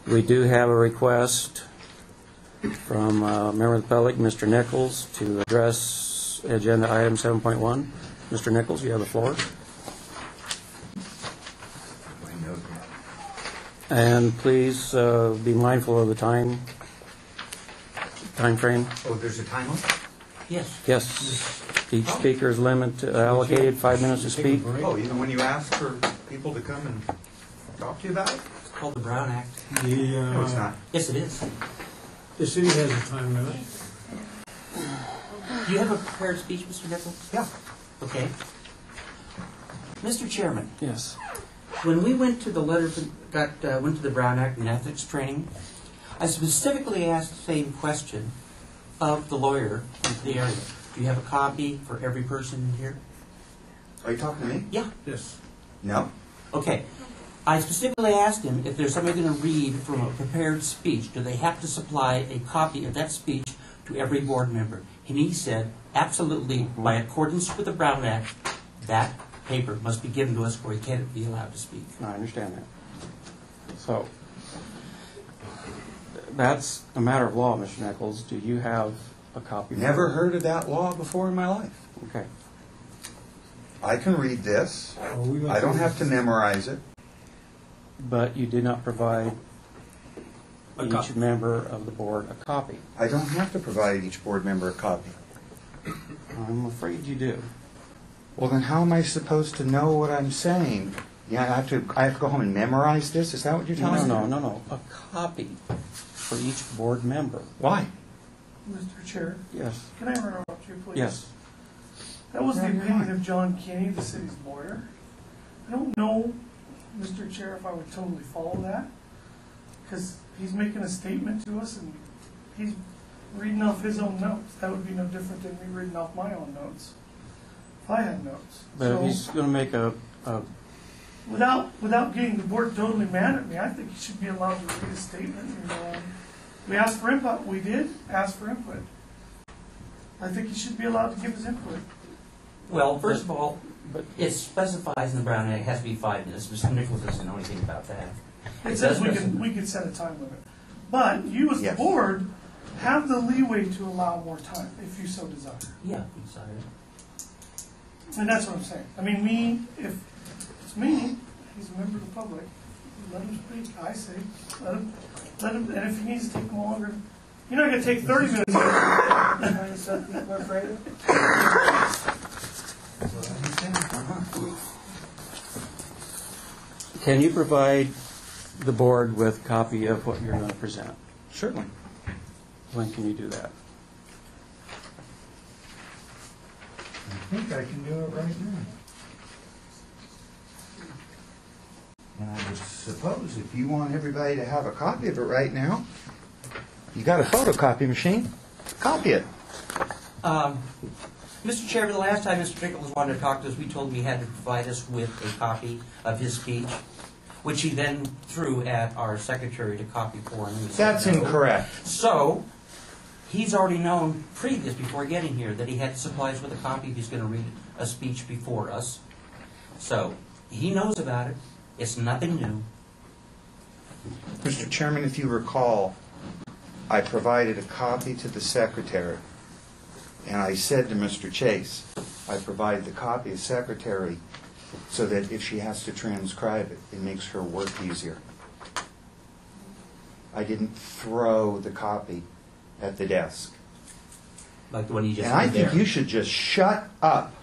We do have a request from a member of the public, Mr. Nicholls, to address agenda item 7.1. Mr. Nicholls, you have the floor. And please be mindful of the time frame. Oh, there's a time limit? Yes. Yes. Each speaker is allocated 5 minutes to speak. Oh, even when you ask for people to come and talk to you about it? It's called the Brown Act. No, it's not. Yes, it is. The city has a time limit. Do you have a prepared speech, Mr. Nicholls? Yeah. Okay. Mr. Chairman, Yes. when we went to the went to the Brown Act and ethics training, I specifically asked the same question of the lawyer in the area. Do you have a copy for every person in here? Are you talking to me? Yeah. Yes. No. Okay. I specifically asked him if there's somebody going to read from a prepared speech, do they have to supply a copy of that speech to every board member? And he said, absolutely, by accordance with the Brown Act, that paper must be given to us or he can't be allowed to speak. I understand that. So, that's a matter of law, Mr. Nicholls. Do you have a copy? Never heard of that law before in my life. Okay. I can read this. Oh, I don't have to memorize it. But you did not provide A each copy. member of the board a copy. I don't have to provide each board member a copy. I'm afraid you do. Well, then how am I supposed to know what I'm saying? Yeah, I have to go home and memorize this? Is that what you're telling me? No. A copy for each board member. Why? Mr. Chair, Yes. can I interrupt you, please? Yes. That was the Yeah, you're opinion fine. of John Kinney, the city's lawyer. I don't know, Mr. Chair, if I would totally follow that, because he's making a statement to us and he's reading off his own notes. That would be no different than me reading off my own notes, if I had notes. But if he's going to make a Without getting the board totally mad at me, I think he should be allowed to read a statement. And, we asked for input. We did ask for input. I think he should be allowed to give his input. Well, first of all, but it specifies in the Brown Act it has to be 5 minutes. Mr. Nicholls doesn't know anything about that. It says we can set a time limit. But you as the Yes. board have the leeway to allow more time if you so desire. Yeah, we decided. And that's what I'm saying. I mean, if it's me, he's a member of the public, let him speak, I say. Let him, and if he needs to take longer, you're not going to take 30 minutes. I'm afraid of. can you provide the board with a copy of what you're going to present? Certainly. When can you do that? I think I can do it right now. And I would suppose if you want everybody to have a copy of it right now, you got a photocopy machine, copy it. Mr. Chairman, the last time Mr. Nicholls wanted to talk to us, we told him he had to provide us with a copy of his speech, which he then threw at our secretary to copy for him. That's incorrect. So, he's already known previous, before getting here, that he had to supply us with a copy if he's going to read a speech before us. So, he knows about it. It's nothing new. Mr. Chairman, if you recall, I provided a copy to the secretary, and I said to Mr. Chase, I provide the copy of secretary so that if she has to transcribe it, it makes her work easier. I didn't throw the copy at the desk. Like the one you just And I read think there. you should just shut up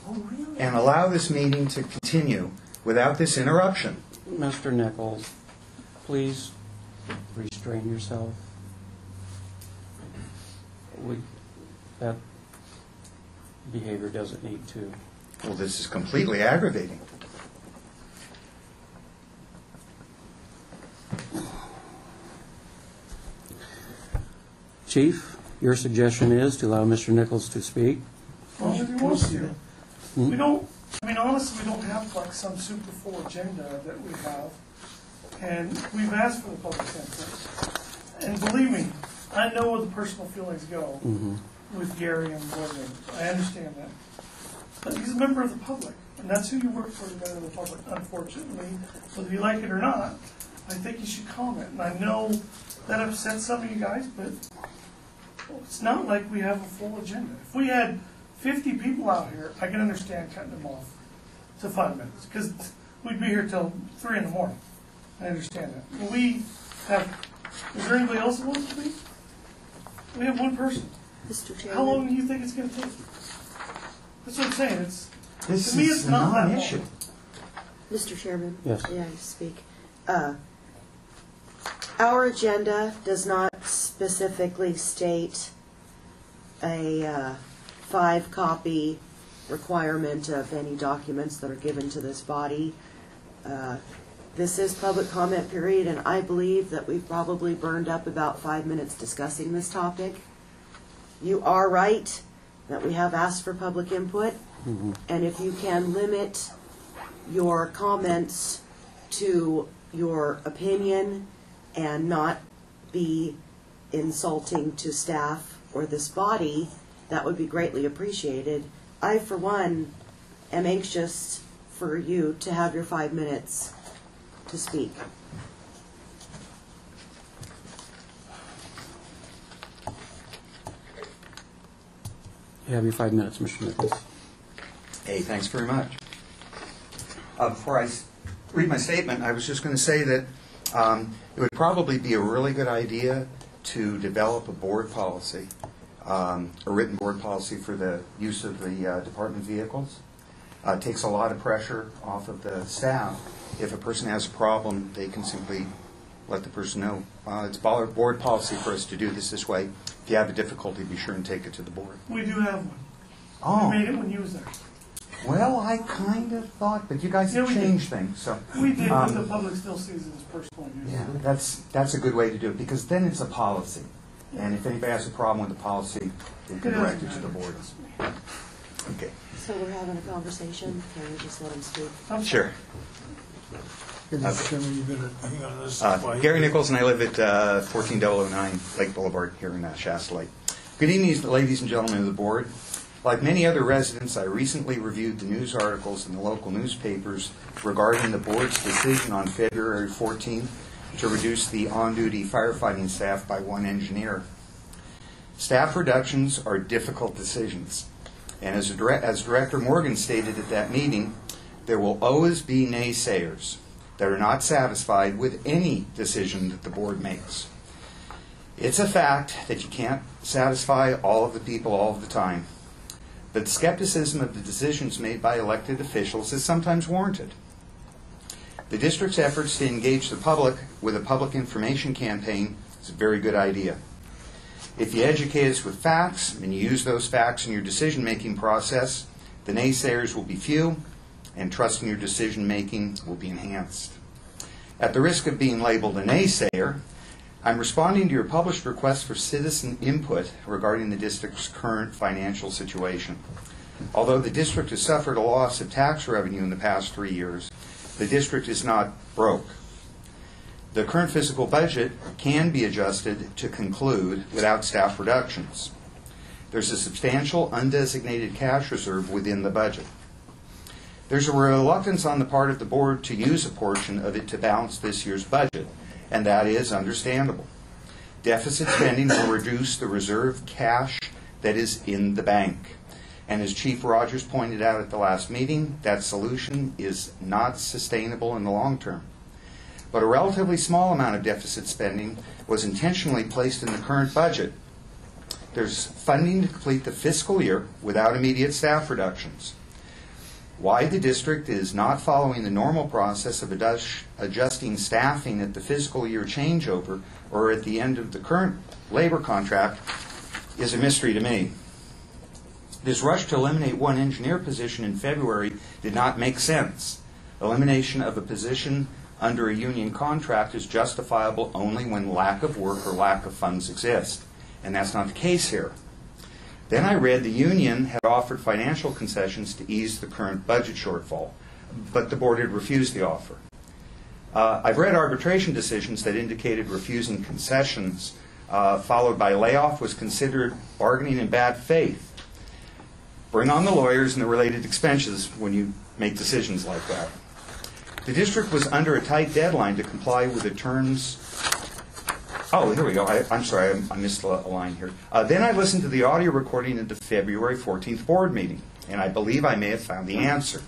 Oh, really? and allow this meeting to continue without this interruption. Mr. Nicholls, please restrain yourself. That behavior doesn't need to. Well, this is completely aggravating. Chief, your suggestion is to allow Mr. Nicholls to speak? Well, if he wants to. Hmm? We don't, I mean, honestly, we don't have like some super full agenda that we have. And we've asked for the public input. And believe me, I know where the personal feelings go with Gary and William. I understand that. But he's a member of the public, and that's who you work for, the member of the public, unfortunately. Whether you like it or not, I think you should comment. And I know that upsets some of you guys, but it's not like we have a full agenda. If we had 50 people out here, I can understand cutting them off to 5 minutes, because we'd be here till 3 in the morning. I understand that. But we have, is there anybody else that wants to speak? We have one person. Mr. Chairman. How long do you think it's going to take? That's what I'm saying. This to me, is it's a not that non-issue. long. Mr. Chairman? Yes. May I speak? Our agenda does not specifically state a 5-copy requirement of any documents that are given to this body. This is public comment period, and I believe that we've probably burned up about 5 minutes discussing this topic. You are right that we have asked for public input, and if you can limit your comments to your opinion and not be insulting to staff or this body, that would be greatly appreciated. I, for one, am anxious for you to have your 5 minutes to speak. You have your 5 minutes, Mr. Nichols. Hey, thanks very much. Before I read my statement, I was just going to say that it would probably be a really good idea to develop a board policy, a written board policy for the use of the department vehicles. It takes a lot of pressure off of the staff. If a person has a problem, they can simply let the person know. It's board policy for us to do this way. If you have a difficulty, be sure and take it to the board. We do have one. Oh. We made it when you was there. Well, I kind of thought, but you guys Yeah, have we did. changed things. So We did, but the public still sees it as personal use. yeah, that's a good way to do it, because then it's a policy. And if anybody has a problem with the policy, they can direct it to the board. Okay. So we're having a conversation. Can we just let him speak? I'm Sure. Mr. Chairman, you've been hanging on to this. Gary Nicholls, and I live at 14009 Lake Boulevard here in Shasta Lake. Good evening, ladies and gentlemen of the board. Like many other residents, I recently reviewed the news articles in the local newspapers regarding the board's decision on February 14th to reduce the on-duty firefighting staff by 1 engineer. Staff reductions are difficult decisions, and as Director Morgan stated at that meeting, there will always be naysayers that are not satisfied with any decision that the board makes. It's a fact that you can't satisfy all of the people all of the time, but skepticism of the decisions made by elected officials is sometimes warranted. The district's efforts to engage the public with a public information campaign is a very good idea. If you educate us with facts and you use those facts in your decision-making process, the naysayers will be few and trust in your decision-making will be enhanced. At the risk of being labeled a naysayer, I'm responding to your published request for citizen input regarding the district's current financial situation. Although the district has suffered a loss of tax revenue in the past 3 years, the district is not broke. The current fiscal budget can be adjusted to conclude without staff reductions. There's a substantial undesignated cash reserve within the budget. There's a reluctance on the part of the board to use a portion of it to balance this year's budget, and that is understandable. Deficit spending will reduce the reserve cash that is in the bank. And as Chief Rogers pointed out at the last meeting, that solution is not sustainable in the long term. But a relatively small amount of deficit spending was intentionally placed in the current budget. There's funding to complete the fiscal year without immediate staff reductions. Why the district is not following the normal process of adjusting staffing at the fiscal year changeover or at the end of the current labor contract is a mystery to me. This rush to eliminate 1 engineer position in February did not make sense. Elimination of a position under a union contract is justifiable only when lack of work or lack of funds exist, and that's not the case here. Then I read the union had offered financial concessions to ease the current budget shortfall, but the board had refused the offer. I've read arbitration decisions that indicated refusing concessions followed by layoff was considered bargaining in bad faith. Bring on the lawyers and the related expenses when you make decisions like that. The district was under a tight deadline to comply with the terms. Oh, here we go. I'm sorry, I missed a line here. Then I listened to the audio recording of the February 14th board meeting, and I believe I may have found the answer.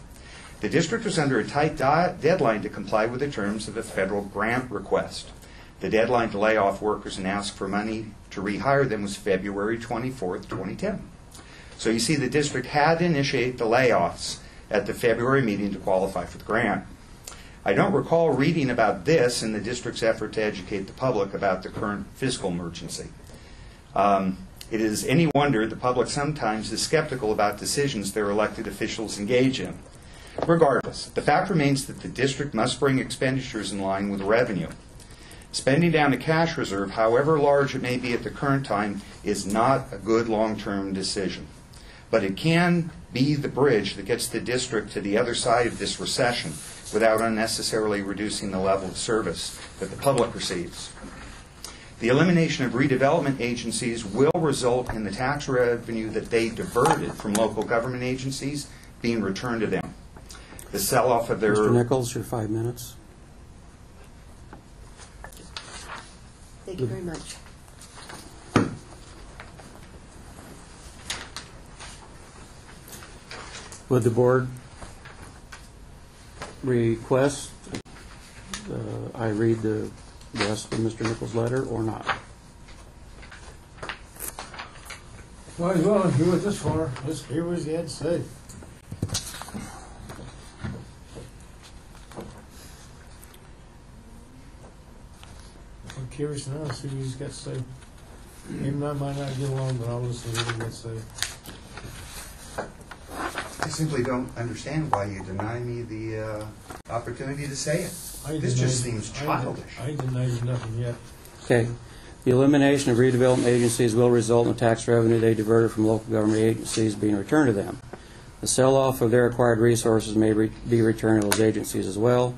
The district was under a tight deadline to comply with the terms of a federal grant request. The deadline to lay off workers and ask for money to rehire them was February 24th, 2010. So you see, the district had to initiate the layoffs at the February meeting to qualify for the grant. I don't recall reading about this in the district's effort to educate the public about the current fiscal emergency. It is any wonder the public sometimes is skeptical about decisions their elected officials engage in. Regardless, the fact remains that the district must bring expenditures in line with revenue. Spending down a cash reserve, however large it may be at the current time, is not a good long-term decision. But it can be the bridge that gets the district to the other side of this recession without unnecessarily reducing the level of service that the public receives. The elimination of redevelopment agencies will result in the tax revenue that they diverted from local government agencies being returned to them. The sell-off of their... Mr. Nicholls, your 5 minutes. Thank you very much. Would the board request I read the rest of Mr. Nicholls' letter or not? Might as well do it this far. Let's hear what he had to say. I'm curious now to see what he's got to say. Him and I might not get along, but I'll listen to what he got to say. I simply don't understand why you deny me the opportunity to say it. I This denied- just seems childish. I ain't denied you nothing yet. Okay. The elimination of redevelopment agencies will result in the tax revenue they diverted from local government agencies being returned to them. The sell-off of their acquired resources may be returned to those agencies as well.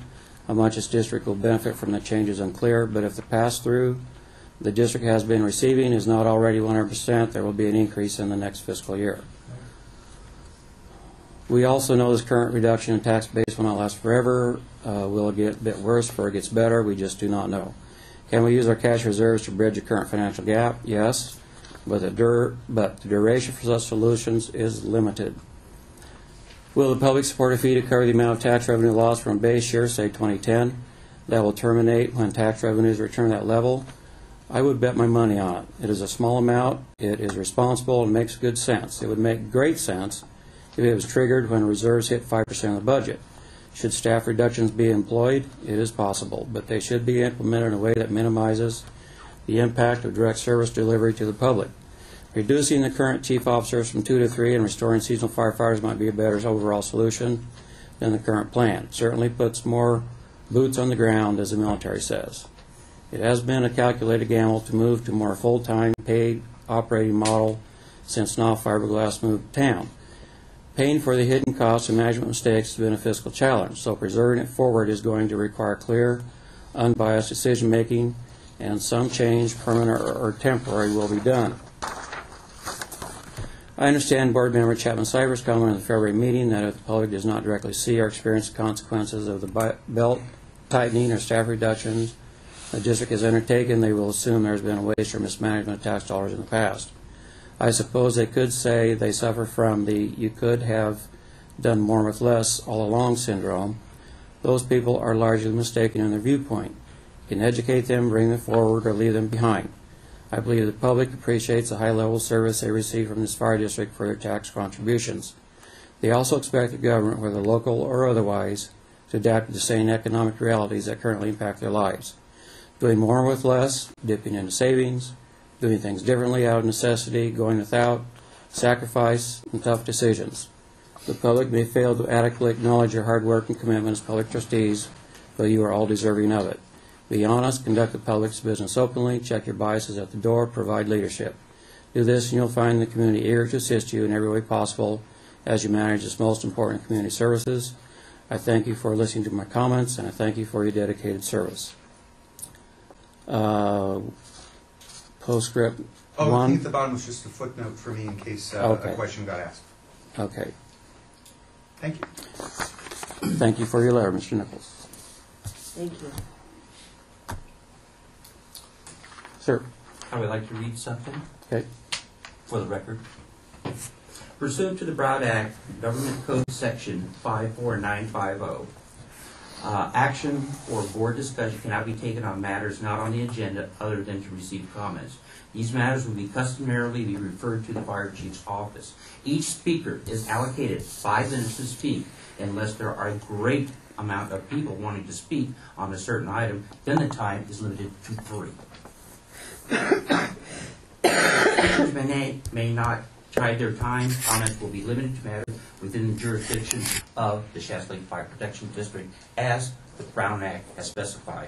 How much this district will benefit from the change is unclear, but if the pass-through the district has been receiving is not already 100%, there will be an increase in the next fiscal year. We also know this current reduction in tax base will not last forever. Will it get a bit worse before it gets better? We just do not know. Can we use our cash reserves to bridge the current financial gap? Yes, but the duration for such solutions is limited. Will the public support a fee to cover the amount of tax revenue lost from a base year, say 2010, that will terminate when tax revenues return to that level? I would bet my money on it. It is a small amount, it is responsible, and makes good sense. It would make great sense if it was triggered when reserves hit 5% of the budget. Should staff reductions be employed? It is possible, but they should be implemented in a way that minimizes the impact of direct service delivery to the public. Reducing the current chief officers from 2 to 3 and restoring seasonal firefighters might be a better overall solution than the current plan. It certainly puts more boots on the ground, as the military says. It has been a calculated gamble to move to a more full-time paid operating model since now fiberglass moved to town. Paying for the hidden costs and management mistakes has been a fiscal challenge, so preserving it forward is going to require clear, unbiased decision-making, and some change, permanent or temporary, will be done. I understand Board Member Chapman Cyber's comment in the February meeting that if the public does not directly see or experience the consequences of the belt tightening or staff reductions the district has undertaken, they will assume there has been a waste or mismanagement of tax dollars in the past. I suppose they could say they suffer from the "you could have done more with less all along" syndrome. Those people are largely mistaken in their viewpoint. You can educate them, bring them forward, or leave them behind. I believe the public appreciates the high level of service they receive from this fire district for their tax contributions. They also expect the government, whether local or otherwise, to adapt to the same economic realities that currently impact their lives. Doing more with less, dipping into savings, doing things differently out of necessity, going without, sacrifice, and tough decisions. The public may fail to adequately acknowledge your hard work and commitment as public trustees, but you are all deserving of it. Be honest, conduct the public's business openly, check your biases at the door, provide leadership. Do this and you'll find the community eager to assist you in every way possible as you manage its most important community services. I thank you for listening to my comments, and I thank you for your dedicated service. Postscript Oh, I 1. think at the bottom was just a footnote for me in case Okay. a question got asked. Okay. Thank you. Thank you for your letter, Mr. Nicholls. Thank you. Sir, I would like to read something okay. for the record. Pursuant to the Brown Act, Government Code Section 54950, action or board discussion cannot be taken on matters not on the agenda other than to receive comments. These matters will be customarily be referred to the fire chief's office. Each speaker is allocated 5 minutes to speak. Unless there are a great amount of people wanting to speak on a certain item, then the time is limited to 3. Speakers may not try their time. Comments will be limited to matters within the jurisdiction of the Shasta Lake Fire Protection District as the Brown Act has specified.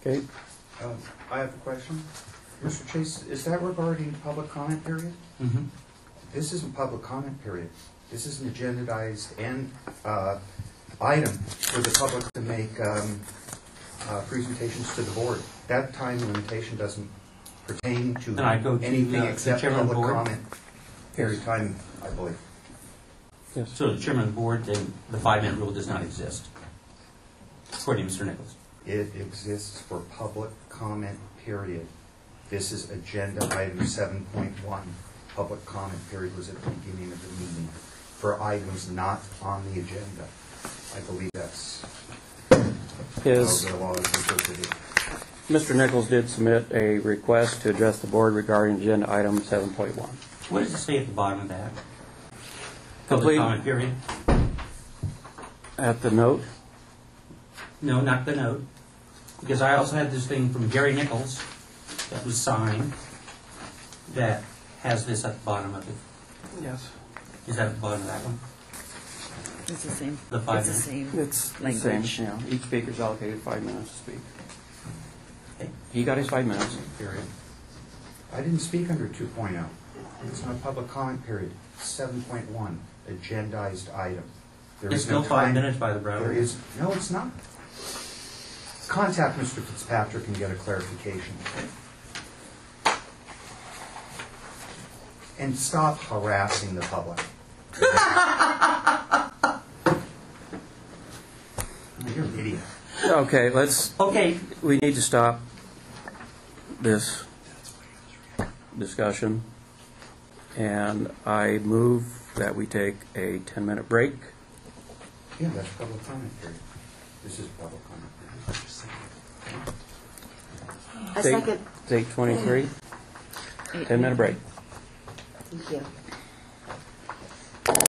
Okay. I have a question. Mr. Chase, is that regarding public comment period? Mm-hmm. This isn't public comment period. This is an agendized item for the public to make presentations to the board. That time limitation doesn't pertain to And I go to anything the except chairman of the public board? comment period time, I believe. Yes. So the chairman of the board, then the 5-minute rule does not exist, according to Mr. Nicholls. It exists for public comment period. This is agenda item 7.1. Public comment period was at the beginning of the meeting for items not on the agenda. I believe that's His, how the law is interpreted. Mr. Nicholls did submit a request to address the board regarding agenda item 7.1. What does it say at the bottom of that? Complete. Public comment period? At the note, No, not the note. Because I also had this thing from Gary Nicholls that was signed that has this at the bottom of it. yes, Is that at the bottom of that one? It's the same. The 5 It's the minutes? same. it's the Language. same. Yeah. Each speaker's allocated 5 minutes to speak. Okay. He got his 5 minutes. Period. I didn't speak under 2.0. It's not public comment period. 7.1, agendized item. There It's is no still 5 time- minutes by the Brown. There is, no, it's not. Contact Mr. Fitzpatrick and get a clarification. And stop harassing the public. You're an idiot. Okay, let's. Okay, We need to stop this discussion, and I move that we take a 10-minute break. Yeah, that's public comment period. This is public comment period. A second. It's 8:23. 10-minute break. Thank you.